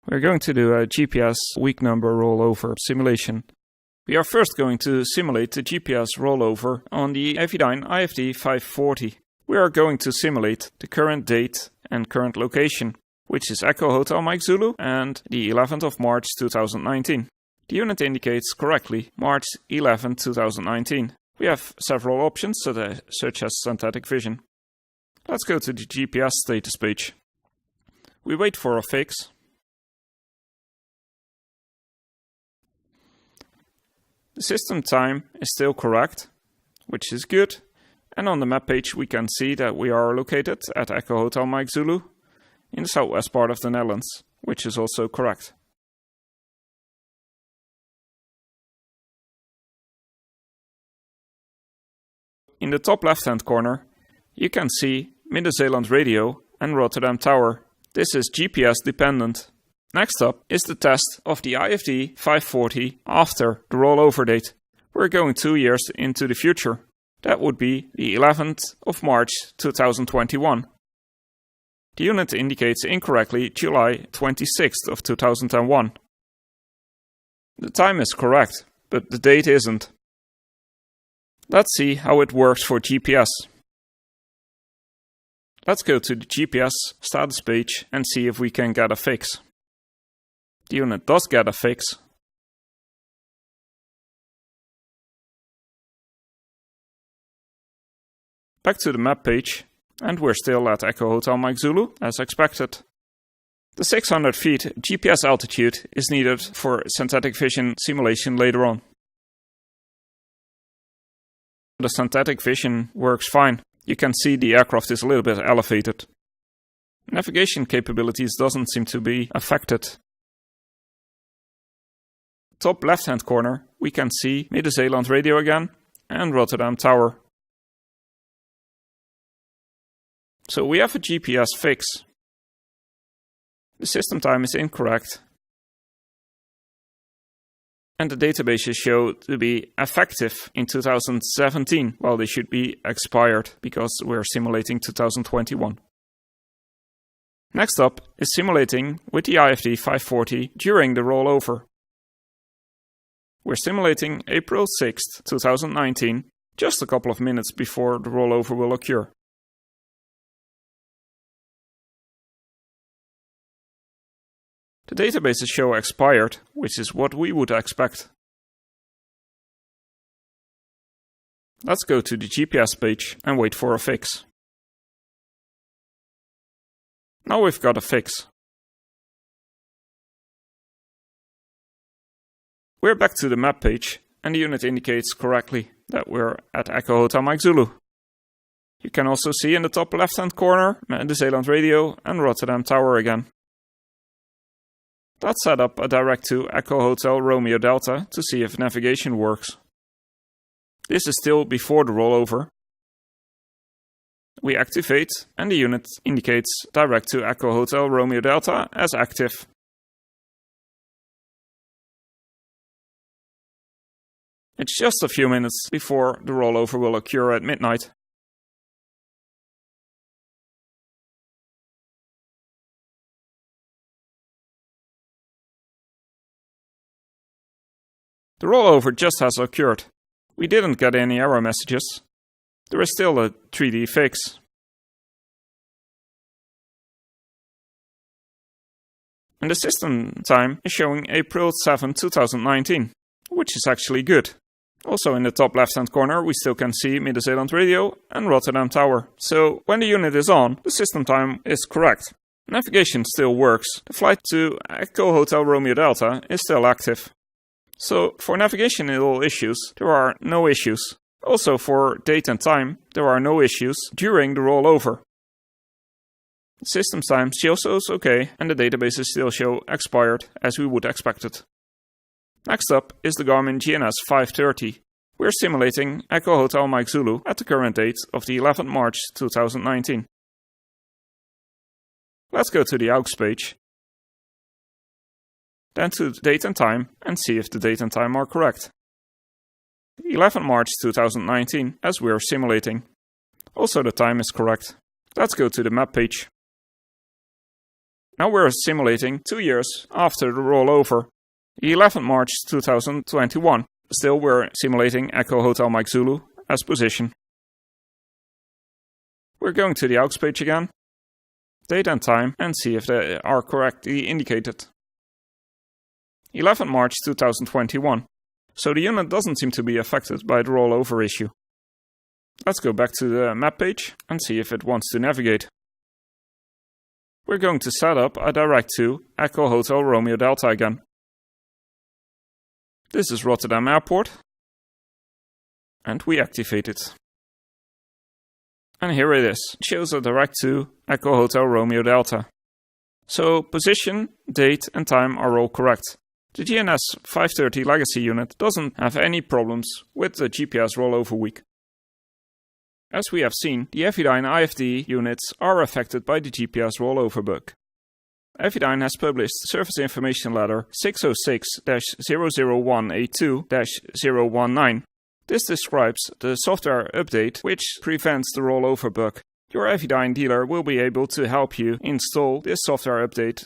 We're going to do a GPS week number rollover simulation. We are first going to simulate the GPS rollover on the Avidyne IFD 540. We are going to simulate the current date and current location, which is Echo Hotel Mike Zulu and the 11th of March 2019. The unit indicates correctly March 11, 2019. We have several options such as synthetic vision. Let's go to the GPS status page. We wait for a fix. The system time is still correct, which is good. And on the map page we can see that we are located at Echo Hotel Mike Zulu in the southwest part of the Netherlands, which is also correct. In the top left hand corner you can see Midden-Zeeland Radio and Rotterdam Tower. This is GPS dependent. Next up is the test of the IFD 540 after the rollover date. We're going 2 years into the future. That would be the 11th of March 2021. The unit indicates incorrectly July 26th of 2001. The time is correct, but the date isn't. Let's see how it works for GPS. Let's go to the GPS status page and see if we can get a fix. The unit does get a fix. Back to the map page, and we're still at Echo Hotel Mike Zulu, as expected. The 600 feet GPS altitude is needed for synthetic vision simulation later on. The synthetic vision works fine. You can see the aircraft is a little bit elevated. Navigation capabilities doesn't seem to be affected. Top left hand corner we can see Midden-Zeeland Radio again and Rotterdam Tower. So we have a GPS fix. The system time is incorrect. And the databases show to be effective in 2017, while they should be expired because we're simulating 2021. Next up is simulating with the IFD 540 during the rollover. We're simulating April 6th, 2019, just a couple of minutes before the rollover will occur. The databases show expired, which is what we would expect. Let's go to the GPS page and wait for a fix. Now we've got a fix. We're back to the map page and the unit indicates correctly that we're at Echo Hotel Mike Zulu. You can also see in the top left hand corner Midden-Zeeland Radio and Rotterdam Tower again. Let's set up a direct to Echo Hotel Romeo Delta to see if navigation works. This is still before the rollover. We activate and the unit indicates direct to Echo Hotel Romeo Delta as active. It's just a few minutes before the rollover will occur at midnight. The rollover just has occurred. We didn't get any error messages. There is still a 3D fix. And the system time is showing April 7, 2019, which is actually good. Also in the top left hand corner we still can see Midden-Zeeland Radio and Rotterdam Tower. So when the unit is on, the system time is correct. Navigation still works. The flight to Echo Hotel Romeo Delta is still active. So for navigational issues, there are no issues. Also for date and time, there are no issues during the rollover. The system time still shows OK and the databases still show expired as we would expect it. Next up is the Garmin GNS 530. We're simulating Echo Hotel Mike Zulu at the current date of the 11th March 2019. Let's go to the AUX page. Then to the date and time and see if the date and time are correct. 11th March 2019 as we're simulating. Also the time is correct. Let's go to the map page. Now we're simulating 2 years after the rollover, 11th March 2021. Still we're simulating Echo Hotel Mike Zulu as position. We're going to the aux page again, date and time, and see if they are correctly indicated. 11th March 2021. So the unit doesn't seem to be affected by the rollover issue. Let's go back to the map page and see if it wants to navigate. We're going to set up a direct to Echo Hotel Romeo Delta again. This is Rotterdam Airport. And we activate it. And here it is. It shows a direct to Echo Hotel Romeo Delta. So position, date and time are all correct. The GNS 530 legacy unit doesn't have any problems with the GPS rollover week. As we have seen, the Avidyne IFD units are affected by the GPS rollover bug. Avidyne has published Service Information Letter 606-00182-019. This describes the software update which prevents the rollover bug. Your Avidyne dealer will be able to help you install this software update